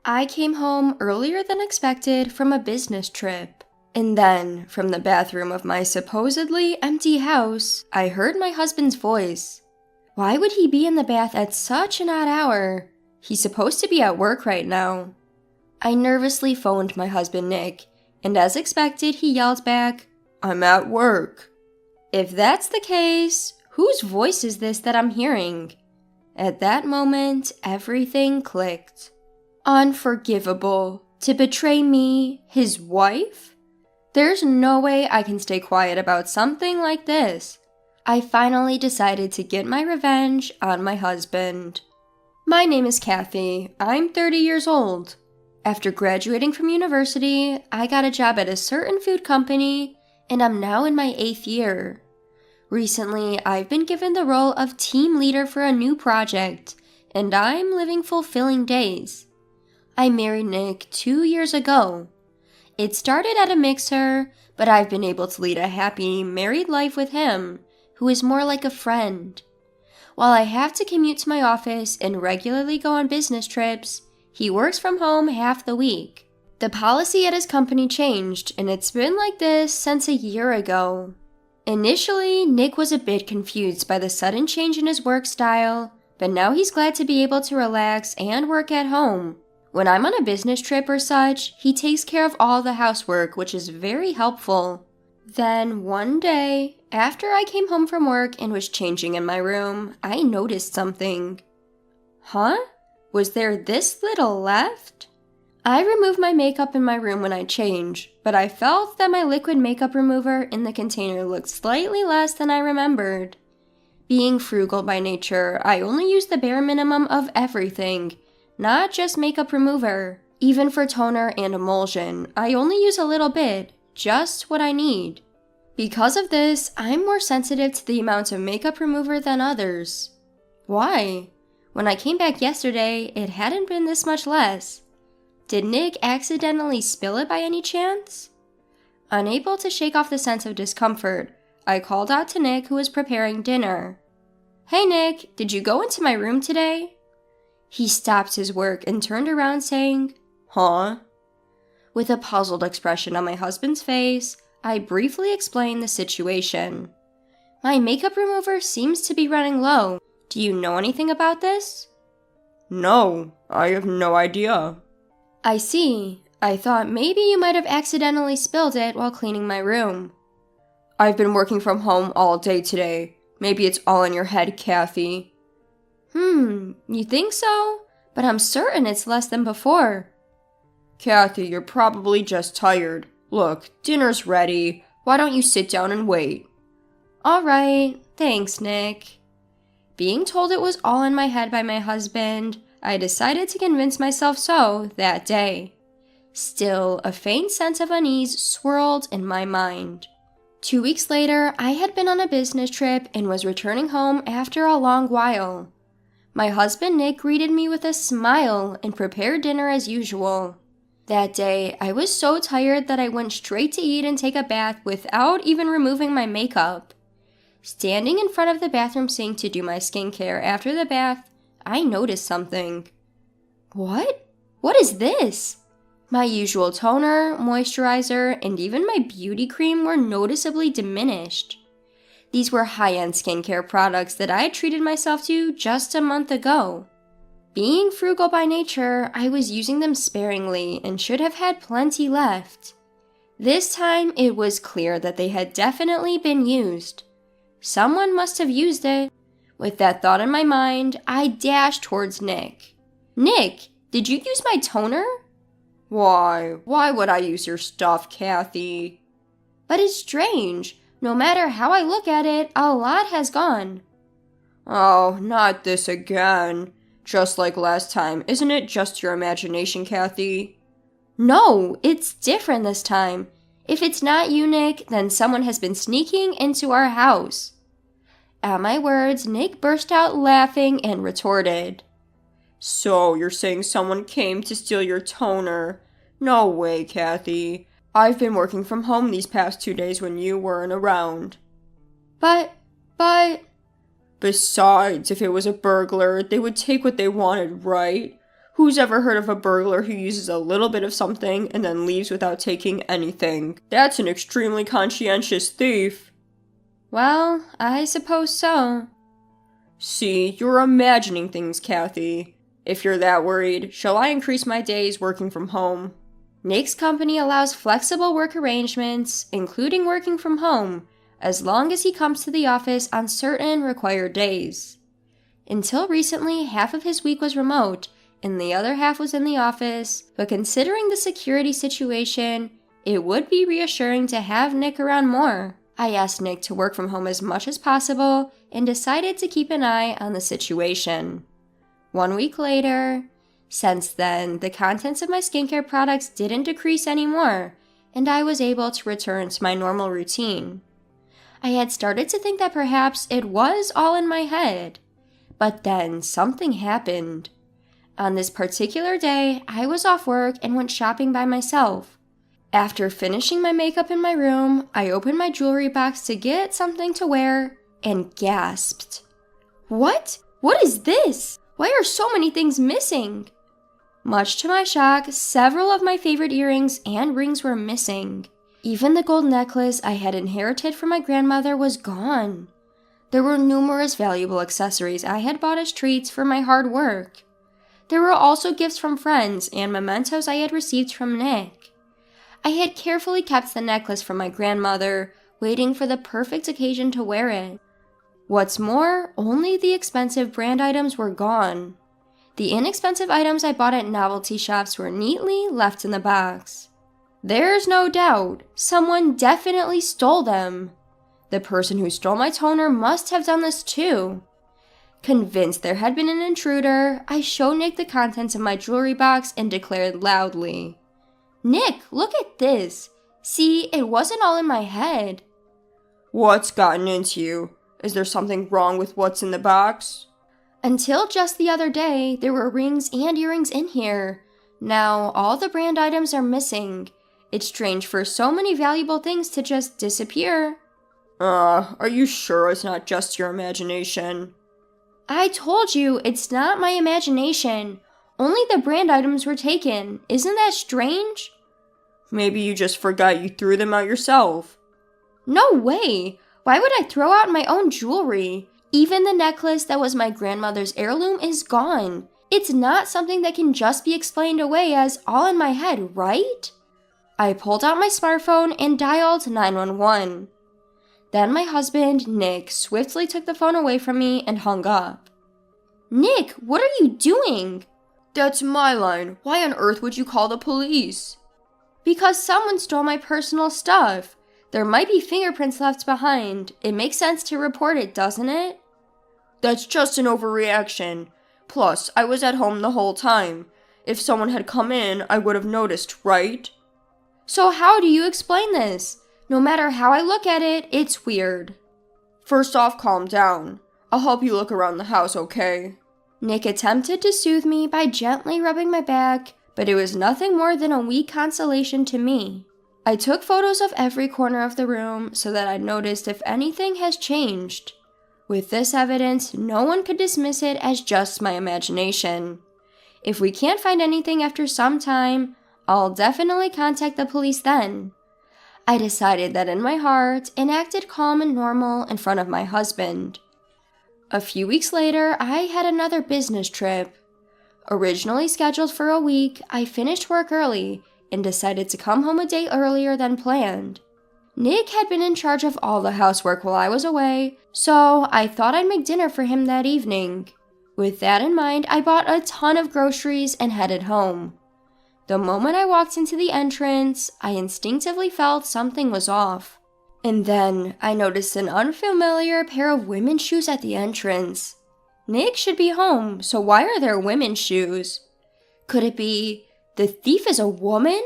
I came home earlier than expected from a business trip. And then, from the bathroom of my supposedly empty house, I heard my husband's voice. Why would he be in the bath at such an odd hour? He's supposed to be at work right now. I nervously phoned my husband Nick, and as expected, he yelled back, "I'm at work." If that's the case, whose voice is this that I'm hearing? At that moment, everything clicked. Unforgivable. To betray me, his wife? There's no way I can stay quiet about something like this. I finally decided to get my revenge on my husband. My name is Kathy. I'm 30 years old. After graduating from university, I got a job at a certain food company, and I'm now in my 8th year. Recently, I've been given the role of team leader for a new project, and I'm living fulfilling days. I married Nick 2 years ago. It started at a mixer, but I've been able to lead a happy married life with him, who is more like a friend. While I have to commute to my office and regularly go on business trips, he works from home half the week. The policy at his company changed, and it's been like this since a year ago. Initially, Nick was a bit confused by the sudden change in his work style, but now he's glad to be able to relax and work at home. When I'm on a business trip or such, he takes care of all the housework, which is very helpful. Then one day, after I came home from work and was changing in my room, I noticed something. Huh? Was there this little left? I remove my makeup in my room when I change, but I felt that my liquid makeup remover in the container looked slightly less than I remembered. Being frugal by nature, I only use the bare minimum of everything, not just makeup remover. Even for toner and emulsion, I only use a little bit, just what I need. Because of this, I'm more sensitive to the amount of makeup remover than others. Why? When I came back yesterday, it hadn't been this much less. Did Nick accidentally spill it by any chance? Unable to shake off the sense of discomfort, I called out to Nick, who was preparing dinner. "Hey Nick, did you go into my room today?" He stopped his work and turned around saying, "Huh?" With a puzzled expression on my husband's face, I briefly explained the situation. "My makeup remover seems to be running low. Do you know anything about this?" "No, I have no idea." "I see. I thought maybe you might have accidentally spilled it while cleaning my room." "I've been working from home all day today. Maybe it's all in your head, Kathy." You think so? But I'm certain it's less than before." "Kathy, you're probably just tired. Look, dinner's ready. Why don't you sit down and wait?" "Alright, thanks, Nick." Being told it was all in my head by my husband, I decided to convince myself so that day. Still, a faint sense of unease swirled in my mind. 2 weeks later, I had been on a business trip and was returning home after a long while. My husband Nick greeted me with a smile and prepared dinner as usual. That day, I was so tired that I went straight to eat and take a bath without even removing my makeup. Standing in front of the bathroom sink to do my skincare after the bath, I noticed something. What? What is this? My usual toner, moisturizer, and even my beauty cream were noticeably diminished. These were high-end skincare products that I had treated myself to just a month ago. Being frugal by nature, I was using them sparingly and should have had plenty left. This time, it was clear that they had definitely been used. Someone must have used it. With that thought in my mind, I dashed towards Nick. "Nick, did you use my toner?" Why would I use your stuff, Kathy?" "But it's strange. No matter how I look at it, a lot has gone." "Oh, not this again. Just like last time, isn't it just your imagination, Kathy?" "No, it's different this time. If it's not you, Nick, then someone has been sneaking into our house." At my words, Nick burst out laughing and retorted, "So you're saying someone came to steal your toner? No way, Kathy. I've been working from home these past 2 days when you weren't around." But... Besides, if it was a burglar, they would take what they wanted, right? Who's ever heard of a burglar who uses a little bit of something and then leaves without taking anything? That's an extremely conscientious thief. Well, I suppose so. See, you're imagining things, Kathy. If you're that worried, shall I increase my days working from home? Nick's company allows flexible work arrangements, including working from home, as long as he comes to the office on certain required days. Until recently, half of his week was remote, and the other half was in the office, but considering the security situation, it would be reassuring to have Nick around more. I asked Nick to work from home as much as possible and decided to keep an eye on the situation. 1 week later, since then, the contents of my skincare products didn't decrease anymore, and I was able to return to my normal routine. I had started to think that perhaps it was all in my head, but then something happened. On this particular day, I was off work and went shopping by myself. After finishing my makeup in my room, I opened my jewelry box to get something to wear and gasped. What? What is this? Why are so many things missing? Much to my shock, several of my favorite earrings and rings were missing. Even the gold necklace I had inherited from my grandmother was gone. There were numerous valuable accessories I had bought as treats for my hard work. There were also gifts from friends and mementos I had received from Nick. I had carefully kept the necklace from my grandmother, waiting for the perfect occasion to wear it. What's more, only the expensive brand items were gone. The inexpensive items I bought at novelty shops were neatly left in the box. There's no doubt, someone definitely stole them. The person who stole my toner must have done this too. Convinced there had been an intruder, I showed Nick the contents of my jewelry box and declared loudly, "Nick, look at this. See, it wasn't all in my head." What's gotten into you? Is there something wrong with what's in the box? Until just the other day, there were rings and earrings in here. Now, all the brand items are missing. It's strange for so many valuable things to just disappear. Are you sure it's not just your imagination? I told you, it's not my imagination. Only the brand items were taken. Isn't that strange? Maybe you just forgot you threw them out yourself. No way! Why would I throw out my own jewelry? Even the necklace that was my grandmother's heirloom is gone. It's not something that can just be explained away as all in my head, right? I pulled out my smartphone and dialed 911. Then my husband, Nick, swiftly took the phone away from me and hung up. Nick, what are you doing? That's my line. Why on earth would you call the police? Because someone stole my personal stuff. There might be fingerprints left behind. It makes sense to report it, doesn't it? That's just an overreaction. Plus, I was at home the whole time. If someone had come in, I would have noticed, right? So how do you explain this? No matter how I look at it, it's weird. First off, calm down. I'll help you look around the house, okay? Nick attempted to soothe me by gently rubbing my back, but it was nothing more than a weak consolation to me. I took photos of every corner of the room so that I noticed if anything has changed. With this evidence, no one could dismiss it as just my imagination. If we can't find anything after some time, I'll definitely contact the police then. I decided that in my heart and acted calm and normal in front of my husband. A few weeks later, I had another business trip. Originally scheduled for a week, I finished work early and decided to come home a day earlier than planned. Nick had been in charge of all the housework while I was away, so I thought I'd make dinner for him that evening. With that in mind, I bought a ton of groceries and headed home. The moment I walked into the entrance, I instinctively felt something was off. And then I noticed an unfamiliar pair of women's shoes at the entrance. Nick should be home, so why are there women's shoes? Could it be the thief is a woman?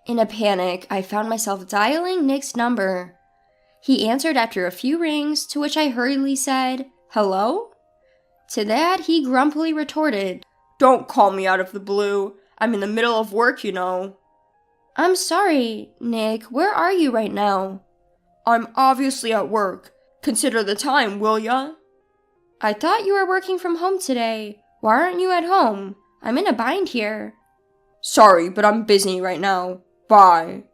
In a panic, I found myself dialing Nick's number. He answered after a few rings, to which I hurriedly said, "Hello?" To that, he grumpily retorted, "Don't call me out of the blue. I'm in the middle of work, you know." "I'm sorry, Nick. Where are you right now?" "I'm obviously at work. Consider the time, will ya?" "I thought you were working from home today. Why aren't you at home? I'm in a bind here. Sorry, but I'm busy right now. Bye.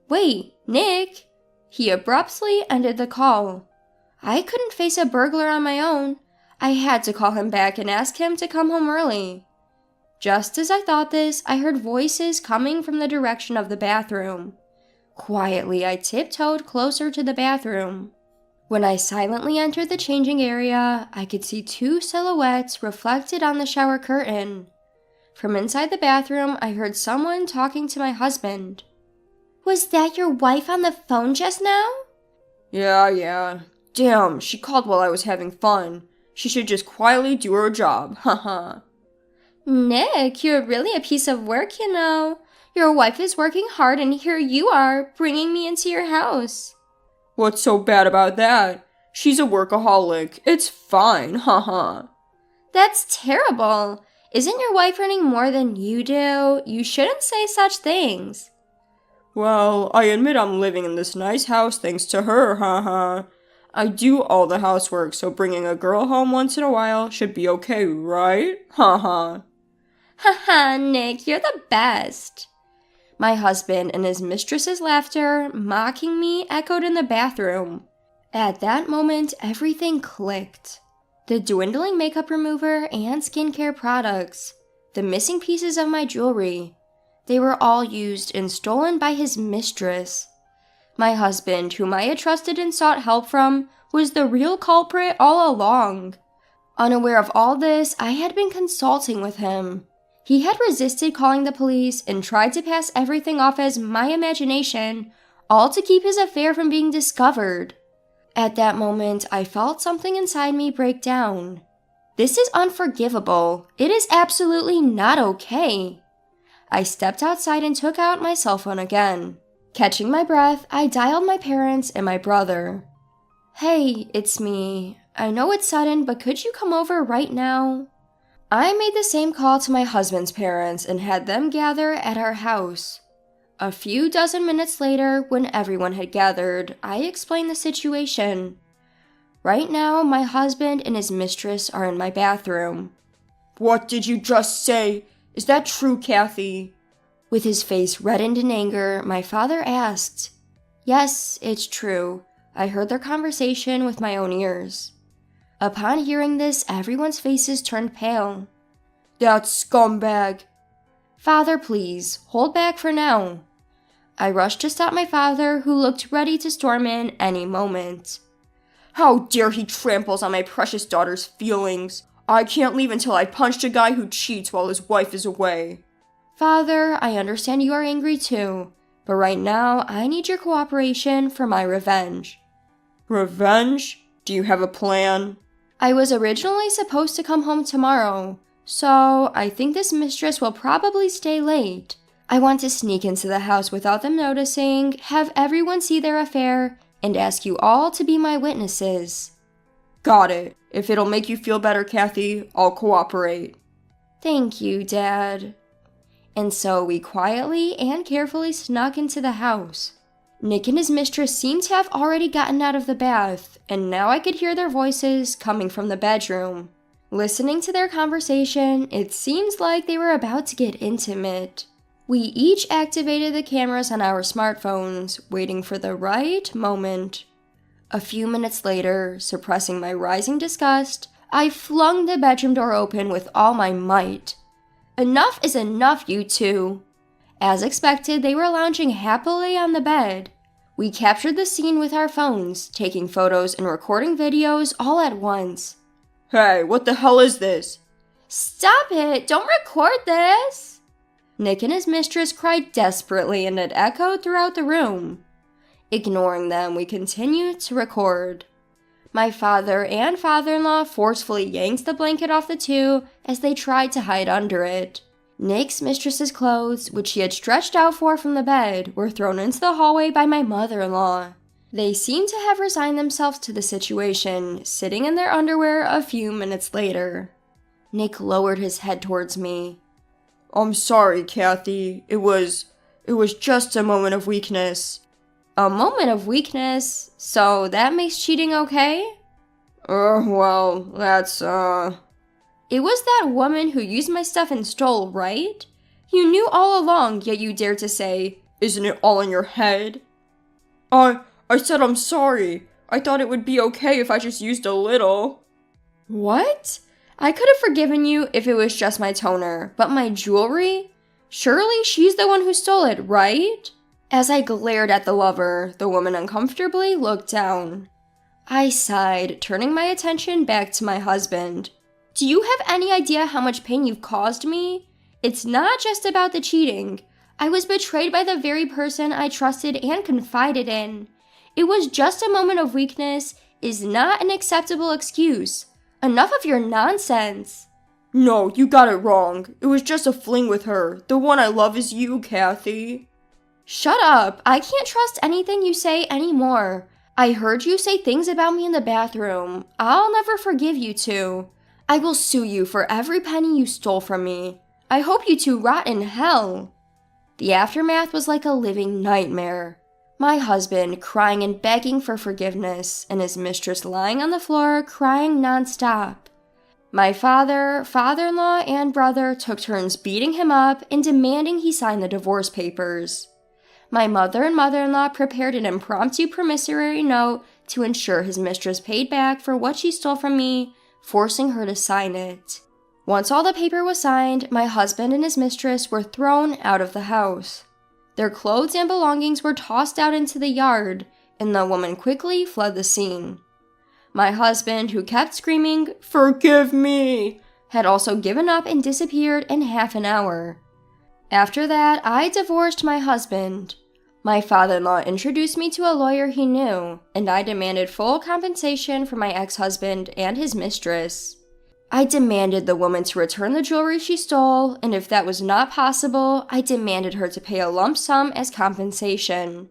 Wait, Nick! He abruptly ended the call. I couldn't face a burglar on my own. I had to call him back and ask him to come home early. Just as I thought this, I heard voices coming from the direction of the bathroom. Quietly, I tiptoed closer to the bathroom. When I silently entered the changing area, I could see two silhouettes reflected on the shower curtain. From inside the bathroom, I heard someone talking to my husband. Was that your wife on the phone just now? Yeah. Damn, she called while I was having fun. She should just quietly do her job, haha. Nick, you're really a piece of work, you know. Your wife is working hard and here you are, bringing me into your house. What's so bad about that? She's a workaholic. It's fine, haha. That's terrible. Isn't your wife earning more than you do? You shouldn't say such things. Well, I admit I'm living in this nice house thanks to her, haha. I do all the housework, so bringing a girl home once in a while should be okay, right? Haha. Haha, Nick, you're the best. My husband and his mistress's laughter, mocking me, echoed in the bathroom. At that moment, everything clicked. The dwindling makeup remover and skincare products, the missing pieces of my jewelry, they were all used and stolen by his mistress. My husband, whom I had trusted and sought help from, was the real culprit all along. Unaware of all this, I had been consulting with him. He had resisted calling the police and tried to pass everything off as my imagination, all to keep his affair from being discovered. At that moment, I felt something inside me break down. This is unforgivable. It is absolutely not okay. I stepped outside and took out my cell phone again. Catching my breath, I dialed my parents and my brother. Hey, it's me. I know it's sudden, but could you come over right now? I made the same call to my husband's parents and had them gather at our house. A few dozen minutes later, when everyone had gathered, I explained the situation. Right now, my husband and his mistress are in my bathroom. What did you just say? Is that true, Kathy? With his face reddened in anger, my father asked. Yes, it's true. I heard their conversation with my own ears. Upon hearing this, everyone's faces turned pale. That scumbag. Father, please, hold back for now. I rushed to stop my father, who looked ready to storm in any moment. How dare he tramples on my precious daughter's feelings? I can't leave until I punched a guy who cheats while his wife is away. Father, I understand you are angry too, but right now I need your cooperation for my revenge. Revenge? Do you have a plan? I was originally supposed to come home tomorrow, so I think this mistress will probably stay late. I want to sneak into the house without them noticing, have everyone see their affair, and ask you all to be my witnesses. Got it. If it'll make you feel better, Kathy, I'll cooperate. Thank you, Dad. And so we quietly and carefully snuck into the house. Nick and his mistress seemed to have already gotten out of the bath, and now I could hear their voices coming from the bedroom. Listening to their conversation, it seems like they were about to get intimate. We each activated the cameras on our smartphones, waiting for the right moment. A few minutes later, suppressing my rising disgust, I flung the bedroom door open with all my might. Enough is enough, you two. As expected, they were lounging happily on the bed. We captured the scene with our phones, taking photos and recording videos all at once. Hey, what the hell is this? Stop it! Don't record this! Nick and his mistress cried desperately and it echoed throughout the room. Ignoring them, we continued to record. My father and father-in-law forcefully yanked the blanket off the two as they tried to hide under it. Nick's mistress's clothes, which she had stretched out for from the bed, were thrown into the hallway by my mother-in-law. They seemed to have resigned themselves to the situation, sitting in their underwear a few minutes later. Nick lowered his head towards me. I'm sorry, Kathy. It was just a moment of weakness. A moment of weakness? So that makes cheating okay? Well, that's, It was that woman who used my stuff and stole, right? You knew all along, yet you dared to say, "Isn't it all in your head?" I said I'm sorry. I thought it would be okay if I just used a little. What? I could have forgiven you if it was just my toner, but my jewelry? Surely she's the one who stole it, right? As I glared at the lover, the woman uncomfortably looked down. I sighed, turning my attention back to my husband. Do you have any idea how much pain you've caused me? It's not just about the cheating. I was betrayed by the very person I trusted and confided in. It was just a moment of weakness is not an acceptable excuse. Enough of your nonsense. No, you got it wrong. It was just a fling with her. The one I love is you, Kathy. Shut up. I can't trust anything you say anymore. I heard you say things about me in the bathroom. I'll never forgive you two. I will sue you for every penny you stole from me. I hope you two rot in hell. The aftermath was like a living nightmare. My husband crying and begging for forgiveness, and his mistress lying on the floor crying nonstop. My father, father-in-law, and brother took turns beating him up and demanding he sign the divorce papers. My mother and mother-in-law prepared an impromptu promissory note to ensure his mistress paid back for what she stole from me, forcing her to sign it. Once all the paper was signed, my husband and his mistress were thrown out of the house. Their clothes and belongings were tossed out into the yard, and the woman quickly fled the scene. My husband, who kept screaming, "Forgive me," had also given up and disappeared in half an hour. After that, I divorced my husband. My father-in-law introduced me to a lawyer he knew, and I demanded full compensation for my ex-husband and his mistress. I demanded the woman to return the jewelry she stole, and if that was not possible, I demanded her to pay a lump sum as compensation.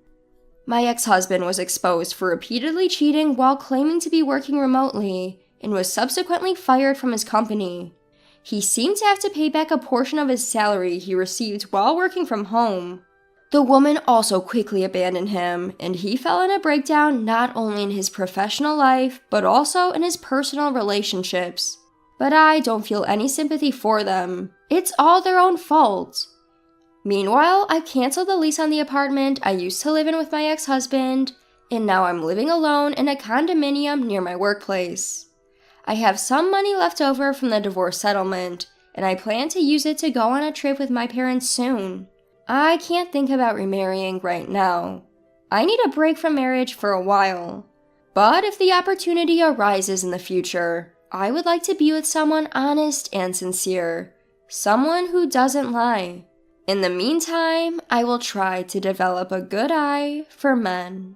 My ex-husband was exposed for repeatedly cheating while claiming to be working remotely, and was subsequently fired from his company. He seemed to have to pay back a portion of his salary he received while working from home. The woman also quickly abandoned him, and he fell in a breakdown not only in his professional life, but also in his personal relationships. But I don't feel any sympathy for them. It's all their own fault. Meanwhile, I canceled the lease on the apartment I used to live in with my ex-husband, and now I'm living alone in a condominium near my workplace. I have some money left over from the divorce settlement, and I plan to use it to go on a trip with my parents soon. I can't think about remarrying right now. I need a break from marriage for a while. But if the opportunity arises in the future, I would like to be with someone honest and sincere. Someone who doesn't lie. In the meantime, I will try to develop a good eye for men.